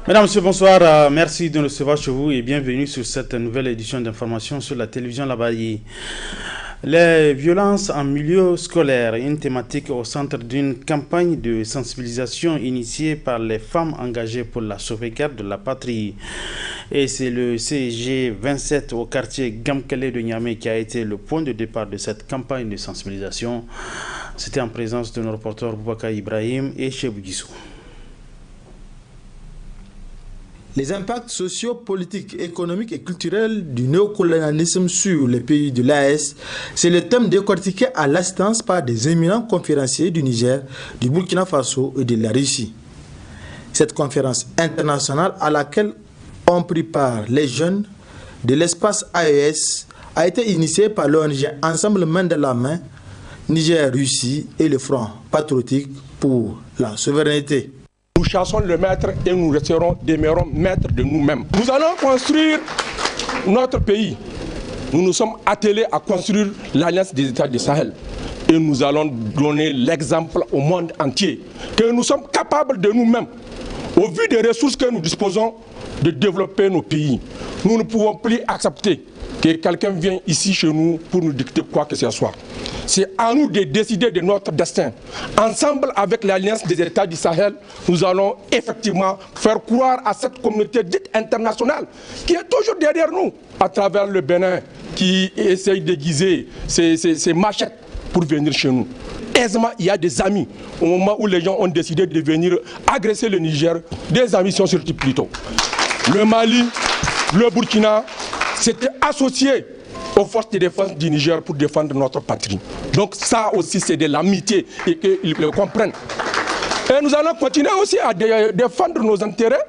Mesdames, Messieurs, bonsoir. Merci de nous recevoir chez vous et bienvenue sur cette nouvelle édition d'information sur la télévision Labaye. Les violences en milieu scolaire, une thématique au centre d'une campagne de sensibilisation initiée par les femmes engagées pour la sauvegarde de la patrie. Et c'est le CG 27 au quartier Gamkele de Niamey qui a été le point de départ de cette campagne de sensibilisation. C'était en présence de nos reporters Boubacar Ibrahim et Chebou Guissou. Les impacts sociaux, politiques, économiques et culturels du néocolonialisme sur les pays de l'AES, c'est le thème décortiqué à l'assistance par des éminents conférenciers du Niger, du Burkina Faso et de la Russie. Cette conférence internationale à laquelle ont pris part les jeunes de l'espace AES a été initiée par l'ONG Ensemble main dans la main, Niger-Russie et le Front patriotique pour la souveraineté. Nous chassons le maître et nous demeurons maîtres de nous-mêmes. Nous allons construire notre pays. Nous nous sommes attelés à construire l'Alliance des États du Sahel. Et nous allons donner l'exemple au monde entier que nous sommes capables de nous-mêmes, au vu des ressources que nous disposons, de développer nos pays. Nous ne pouvons plus accepter que quelqu'un vienne ici chez nous pour nous dicter quoi que ce soit. C'est à nous de décider de notre destin. Ensemble avec l'Alliance des États du Sahel, nous allons effectivement faire croire à cette communauté dite internationale qui est toujours derrière nous, à travers le Bénin qui essaye d'aiguiser ses machettes pour venir chez nous. Aisément, il y a des amis. Au moment où les gens ont décidé de venir agresser le Niger, des amis sont sortis plus tôt. Le Mali, le Burkina s'étaient associés aux forces de défense du Niger pour défendre notre patrie. Donc ça aussi c'est de l'amitié et qu'ils le comprennent. Et nous allons continuer aussi à défendre nos intérêts,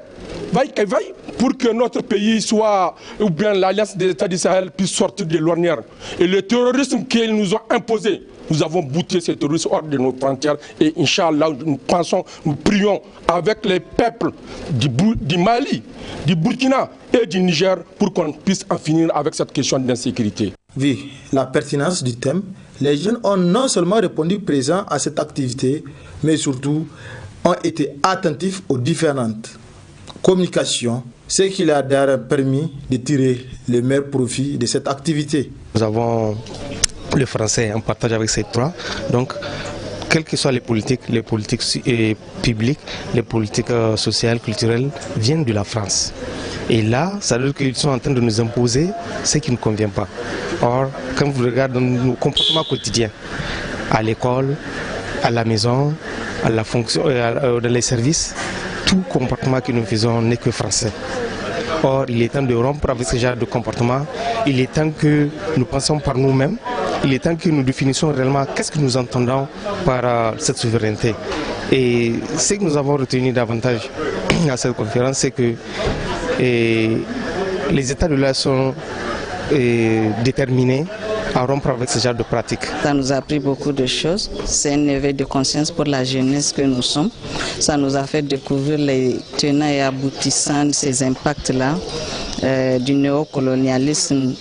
vaille que vaille, pour que notre pays soit, ou bien l'Alliance des États du Sahel puisse sortir de l'ornière. Et le terrorisme qu'ils nous ont imposé, nous avons bouté ces terroristes hors de nos frontières et Inch'Allah, nous pensons, nous prions avec les peuples du Mali, du Burkina et du Niger pour qu'on puisse en finir avec cette question d'insécurité. Vu la pertinence du thème, les jeunes ont non seulement répondu présents à cette activité, mais surtout ont été attentifs aux différentes communications, ce qui leur a permis de tirer le meilleur profit de cette activité. Nous avons le français en partage avec ces trois, donc quelles que soient les politiques publiques, les politiques sociales, culturelles, viennent de la France. Et là, ça veut dire qu'ils sont en train de nous imposer ce qui ne convient pas. Or, quand vous regardez nos comportements quotidiens, à l'école, à la maison, à la fonction, dans les services, tout comportement que nous faisons n'est que français. Or, il est temps de rompre avec ce genre de comportement. Il est temps que nous pensions par nous-mêmes. Il est temps que nous définissions réellement qu'est-ce que nous entendons par cette souveraineté. Et ce que nous avons retenu davantage à cette conférence, c'est que les États de l'Est sont déterminés à rompre avec ce genre de pratiques. Ça nous a appris beaucoup de choses. C'est un éveil de conscience pour la jeunesse que nous sommes. Ça nous a fait découvrir les tenants et aboutissants de ces impacts-là du néocolonialisme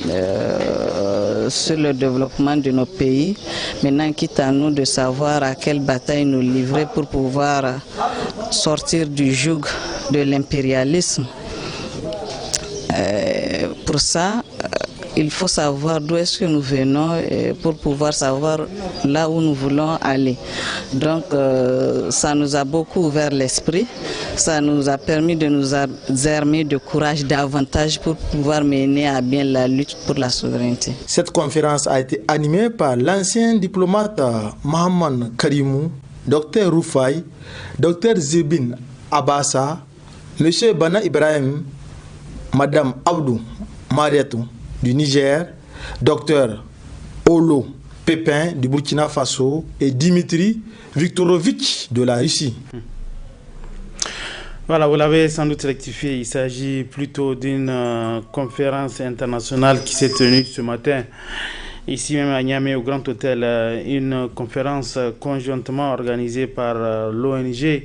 sur le développement de nos pays. Maintenant, quitte à nous de savoir à quelle bataille nous livrer pour pouvoir sortir du joug de l'impérialisme. Pour ça, il faut savoir d'où est-ce que nous venons pour pouvoir savoir là où nous voulons aller. Donc ça nous a beaucoup ouvert l'esprit, ça nous a permis de nous armer de courage davantage pour pouvoir mener à bien la lutte pour la souveraineté. Cette conférence a été animée par l'ancien diplomate Mohamed Karimou, Dr Roufaï, Dr Zebin Abassa, M. Bana Ibrahim, Madame Abdou Mariatou du Niger, Dr Olo Pépin du Burkina Faso et Dimitri Viktorovitch de la Russie. Voilà, vous l'avez sans doute rectifié, il s'agit plutôt d'une conférence internationale qui s'est tenue ce matin, ici même à Niamey au Grand Hôtel, une conférence conjointement organisée par l'ONG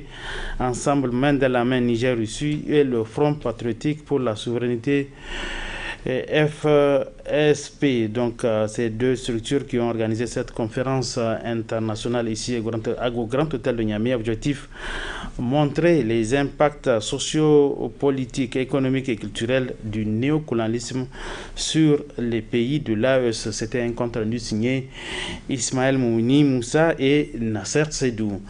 Ensemble main dans la main Niger-Russie et le Front patriotique pour la souveraineté. et FSP. Donc, ces deux structures qui ont organisé cette conférence internationale ici au Grand Hôtel de Niamey. Objectif, montrer les impacts sociaux, politiques, économiques et culturels du néocolonialisme sur les pays de l'AES. C'était un compte rendu signé Ismaël Mouni Moussa et Nasser Sedou.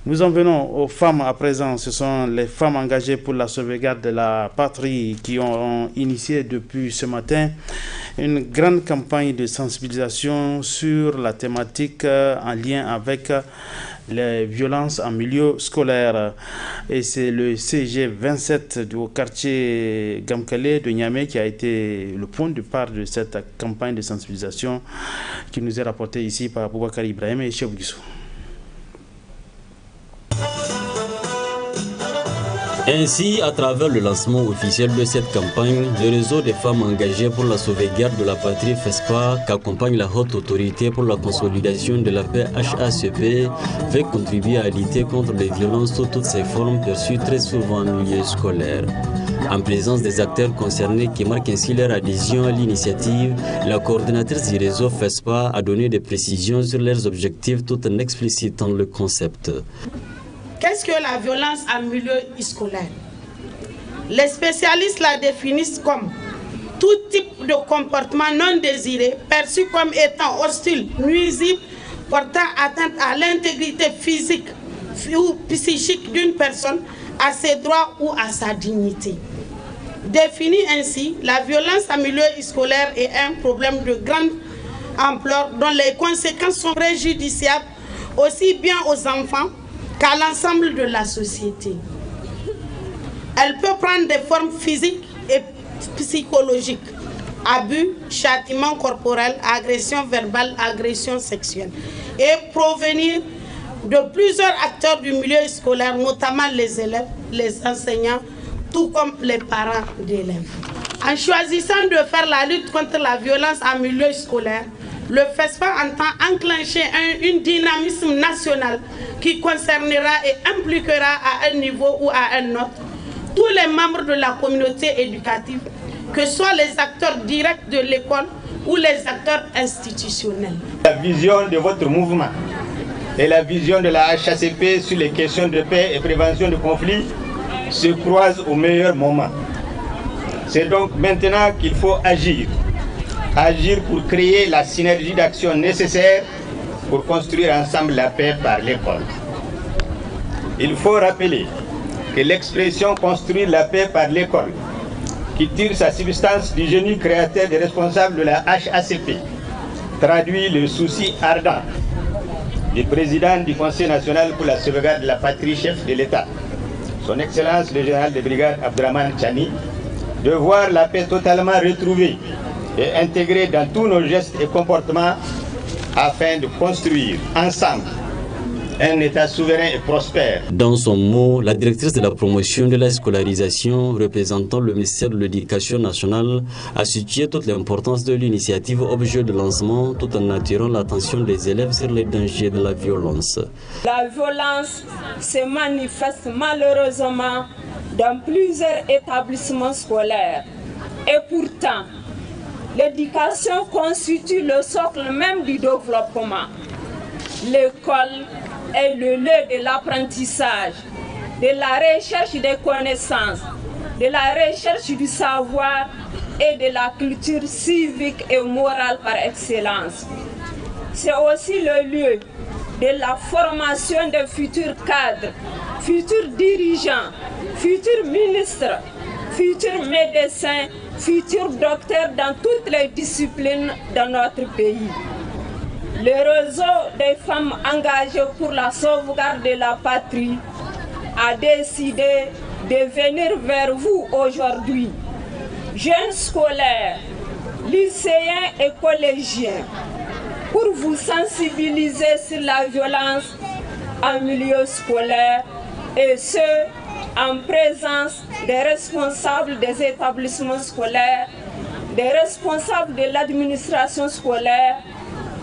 Nous en venons aux femmes à présent. Ce sont les femmes engagées pour la sauvegarde de la patrie qui ont initié depuis ce matin une grande campagne de sensibilisation sur la thématique en lien avec les violences en milieu scolaire. Et c'est le CG27 du quartier Gamkale de Niamey qui a été le point de départ de cette campagne de sensibilisation qui nous est rapportée ici par Boubacar Ibrahim et Chef Guissou. Ainsi, à travers le lancement officiel de cette campagne, le réseau des femmes engagées pour la sauvegarde de la patrie FESPA, qu'accompagne la haute autorité pour la consolidation de la paix HACP, veut contribuer à lutter contre les violences sous toutes ses formes perçues très souvent en milieu scolaire. En présence des acteurs concernés qui marquent ainsi leur adhésion à l'initiative, la coordonnatrice du réseau FESPA a donné des précisions sur leurs objectifs tout en explicitant le concept. Qu'est-ce que la violence en milieu scolaire? Les spécialistes la définissent comme tout type de comportement non désiré, perçu comme étant hostile, nuisible, portant atteinte à l'intégrité physique ou psychique d'une personne, à ses droits ou à sa dignité. Définie ainsi, la violence en milieu scolaire est un problème de grande ampleur dont les conséquences sont préjudiciables aussi bien aux enfants qu'à l'ensemble de la société. Elle peut prendre des formes physiques et psychologiques, abus, châtiment corporel, agression verbale, agression sexuelle, et provenir de plusieurs acteurs du milieu scolaire, notamment les élèves, les enseignants, tout comme les parents d'élèves. En choisissant de faire la lutte contre la violence en milieu scolaire, le FESPA entend enclencher un dynamisme national qui concernera et impliquera à un niveau ou à un autre tous les membres de la communauté éducative, que ce soit les acteurs directs de l'école ou les acteurs institutionnels. La vision de votre mouvement et la vision de la HACP sur les questions de paix et prévention de conflits se croisent au meilleur moment. C'est donc maintenant qu'il faut agir pour créer la synergie d'action nécessaire pour construire ensemble la paix par l'école. Il faut rappeler que l'expression « construire la paix par l'école », qui tire sa substance du génie créateur des responsables de la HACP, traduit le souci ardent du président du Conseil national pour la sauvegarde de la patrie, chef de l'État, son Excellence le général de brigade Abdraman Chani, de voir la paix totalement retrouvée et intégrée dans tous nos gestes et comportements afin de construire ensemble un État souverain et prospère. Dans son mot, la directrice de la promotion de la scolarisation, représentant le ministère de l'Éducation nationale, a situé toute l'importance de l'initiative objet de lancement tout en attirant l'attention des élèves sur les dangers de la violence. La violence se manifeste malheureusement dans plusieurs établissements scolaires. Et pourtant, l'éducation constitue le socle même du développement. L'école est le lieu de l'apprentissage, de la recherche des connaissances, de la recherche du savoir et de la culture civique et morale par excellence. C'est aussi le lieu de la formation des futurs cadres, futurs dirigeants, futurs ministres, futurs médecins, futurs docteurs dans toutes les disciplines dans notre pays. Le réseau des femmes engagées pour la sauvegarde de la patrie a décidé de venir vers vous aujourd'hui, jeunes scolaires, lycéens et collégiens, pour vous sensibiliser sur la violence en milieu scolaire et ce, en présence des responsables des établissements scolaires, des responsables de l'administration scolaire,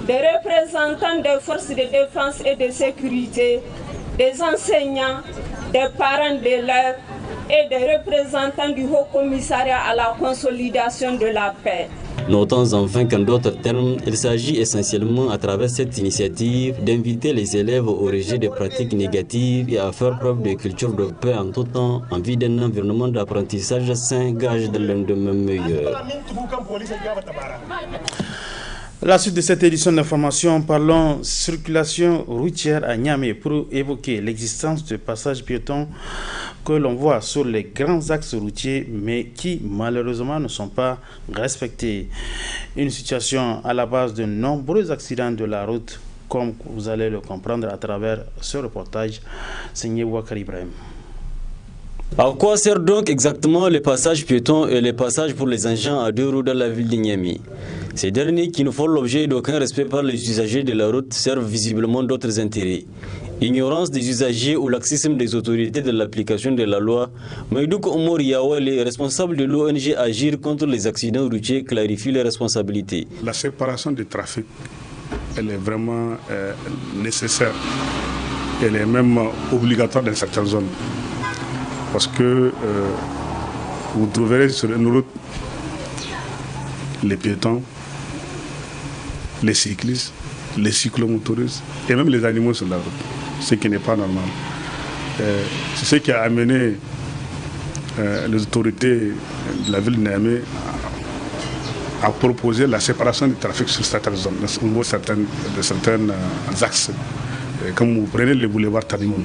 des représentants des forces de défense et de sécurité, des enseignants, des parents d'élèves et des représentants du Haut Commissariat à la consolidation de la paix. Notons enfin qu'en d'autres termes, il s'agit essentiellement à travers cette initiative d'inviter les élèves au rejet des pratiques négatives et à faire preuve de culture de paix en tout temps, en vue d'un environnement d'apprentissage sain, gage de lendemain meilleur. La suite de cette édition d'information, parlons circulation routière à Niamey pour évoquer l'existence de passages piétons que l'on voit sur les grands axes routiers mais qui malheureusement ne sont pas respectés. Une situation à la base de nombreux accidents de la route, comme vous allez le comprendre à travers ce reportage signé Wakar Ibrahim. À quoi sert donc exactement les passages piétons et les passages pour les engins à 2 roues dans la ville de Niamey? Ces derniers, qui ne font l'objet d'aucun respect par les usagers de la route, servent visiblement d'autres intérêts. Ignorance des usagers ou laxisme des autorités de l'application de la loi, Maïdouk Omar Yawale, responsable de l'ONG Agir contre les accidents routiers, clarifie les responsabilités. La séparation du trafic, elle est vraiment nécessaire. Elle est même obligatoire dans certaines zones. Parce que vous trouverez sur une route les piétons, les cyclistes, les cyclomotoristes et même les animaux sur la route, ce qui n'est pas normal. C'est ce qui a amené les autorités de la ville de Niamey à proposer la séparation du trafic sur certaines zones, au niveau de certains axes. Comme vous prenez le boulevard Tanimoun.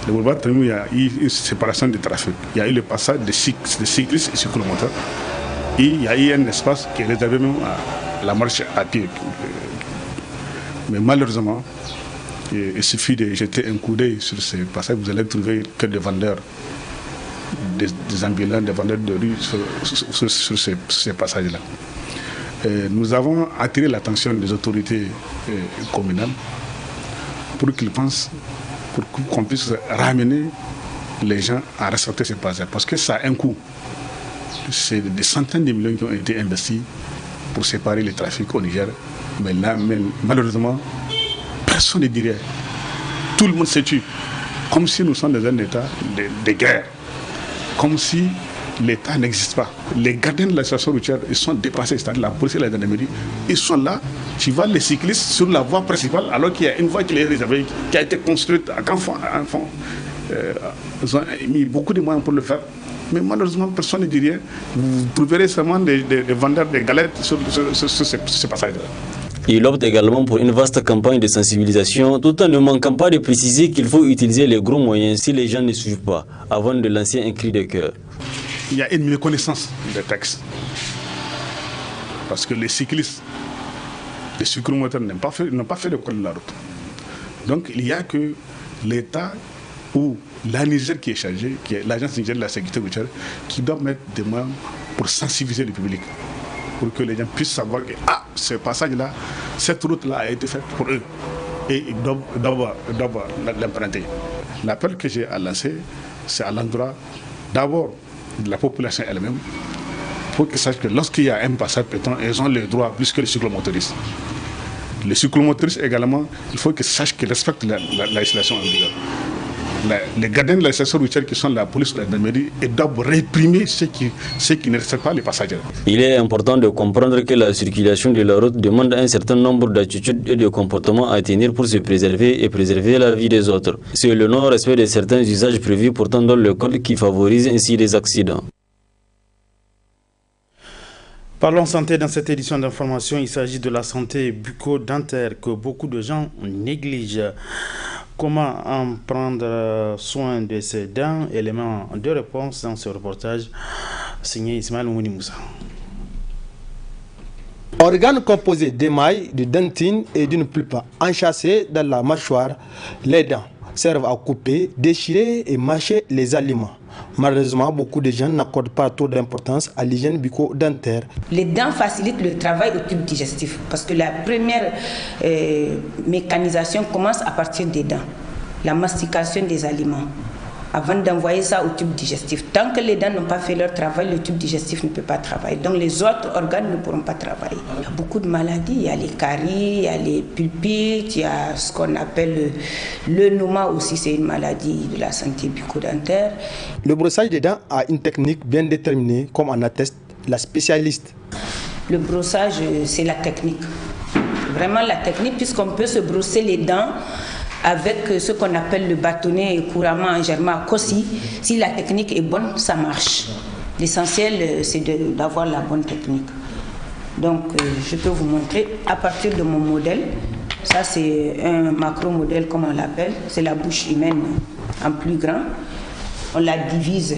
Le boulevard Tanimoun, il y a eu une séparation du trafic. Il y a eu le passage des cyclistes et cyclomoteurs. Et il y a eu un espace qui est réservé même à la marche à pied. Mais malheureusement, il suffit de jeter un coup d'œil sur ces passages, vous allez trouver que des vendeurs, des ambulants, des vendeurs de rue sur ces passages-là. Nous avons attiré l'attention des autorités communales pour qu'ils pensent, pour qu'on puisse ramener les gens à respecter ces passages. Parce que ça a un coût. C'est des centaines de millions qui ont été investis pour séparer les trafics au Niger. Mais là, malheureusement, personne ne dit rien. Tout le monde se tue. Comme si nous sommes dans un état de guerre. Comme si l'État n'existe pas. Les gardiens de la station routière, ils sont dépassés. C'est-à-dire la police et la gendarmerie. Ils sont là. Tu vois les cyclistes sur la voie principale, alors qu'il y a une voie qui est réservée, qui a été construite à enfant. Ils ont mis beaucoup de moyens pour le faire. Mais malheureusement, personne ne dit rien. Vous trouverez seulement des vendeurs de galettes sur ces passages-là. Il opte également pour une vaste campagne de sensibilisation, tout en ne manquant pas de préciser qu'il faut utiliser les gros moyens si les gens ne suivent pas, avant de lancer un cri de cœur. Il y a une méconnaissance des textes. Parce que les cyclistes, les cyclomoteurs n'ont pas fait le code de la route. Donc il n'y a que l'État ou la Niger qui est chargée, qui est l'agence nigérienne de la sécurité routière, qui doit mettre des moyens pour sensibiliser le public, pour que les gens puissent savoir que ce passage-là, cette route-là a été faite pour eux et ils doivent l'emprunter. L'appel que j'ai à lancer, c'est à l'endroit d'abord de la population elle-même, pour qu'ils sachent que lorsqu'il y a un passage piéton, ils ont les droits plus que les cyclomotoristes. Les cyclomotoristes également, il faut qu'ils sachent qu'ils respectent la législation en vigueur. Les gardiens de la station routière qui sont la police ou la gendarmerie doivent réprimer ceux qui ne respectent pas les passagers. Il est important de comprendre que la circulation de la route demande un certain nombre d'attitudes et de comportements à tenir pour se préserver et préserver la vie des autres. C'est le non-respect de certains usages prévus pourtant dans le code qui favorise ainsi les accidents. Parlons santé dans cette édition d'information. Il s'agit de la santé bucco-dentaire que beaucoup de gens négligent. Comment en prendre soin de ses dents? Élément de réponse dans ce reportage signé Ismaël Mouni Moussa. Organes composés d'émail, de dentine et d'une pulpe enchâssée dans la mâchoire, les dents servent à couper, déchirer et mâcher les aliments. Malheureusement, beaucoup de gens n'accordent pas trop d'importance à l'hygiène bucco-dentaire. Les dents facilitent le travail au tube digestif parce que la première mécanisation commence à partir des dents. La mastication des aliments, avant d'envoyer ça au tube digestif. Tant que les dents n'ont pas fait leur travail, le tube digestif ne peut pas travailler. Donc les autres organes ne pourront pas travailler. Il y a beaucoup de maladies, il y a les caries, il y a les pulpites, il y a ce qu'on appelle le noma aussi, c'est une maladie de la santé bucco-dentaire. Le brossage des dents a une technique bien déterminée, comme en atteste la spécialiste. Le brossage, c'est la technique. Vraiment la technique, puisqu'on peut se brosser les dents avec ce qu'on appelle le bâtonnet, couramment en germain cossi. Si la technique est bonne, ça marche. L'essentiel, c'est d'avoir la bonne technique. Donc, je peux vous montrer à partir de mon modèle. Ça, c'est un macro-modèle, comme on l'appelle. C'est la bouche humaine en plus grand. On la divise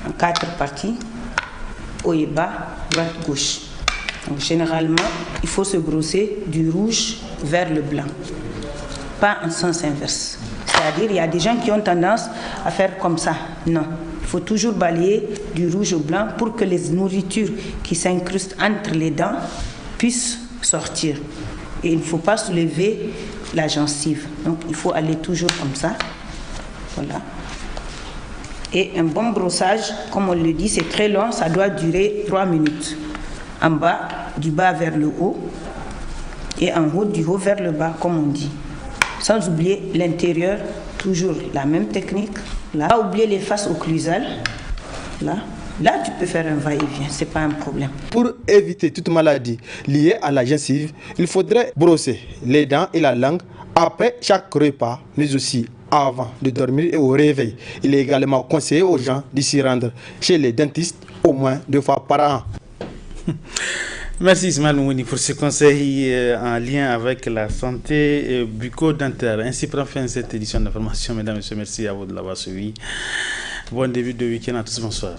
en 4 parties, haut et bas, droite, gauche. Donc, généralement, il faut se brosser du rouge vers le blanc, pas en sens inverse. C'est-à-dire, il y a des gens qui ont tendance à faire comme ça. Non, il faut toujours balayer du rouge au blanc pour que les nourritures qui s'incrustent entre les dents puissent sortir. Et il ne faut pas soulever la gencive. Donc, il faut aller toujours comme ça. Voilà. Et un bon brossage, comme on le dit, c'est très long, ça doit durer 3 minutes. En bas, du bas vers le haut, et en haut, du haut vers le bas, comme on dit. Sans oublier l'intérieur, toujours la même technique. Là, pas oublier les faces occlusales. Là, tu peux faire un va-et-vient, c'est pas un problème. Pour éviter toute maladie liée à la gencive, il faudrait brosser les dents et la langue après chaque repas, mais aussi avant de dormir et au réveil. Il est également conseillé aux gens de s'y rendre chez les dentistes au moins 2 fois par an. Merci Ismaël Mouni pour ce conseil en lien avec la santé bucco-dentaire. Ainsi prend fin cette édition d'information. Mesdames et messieurs, merci à vous de l'avoir suivi. Bon début de week-end à tous, bonsoir.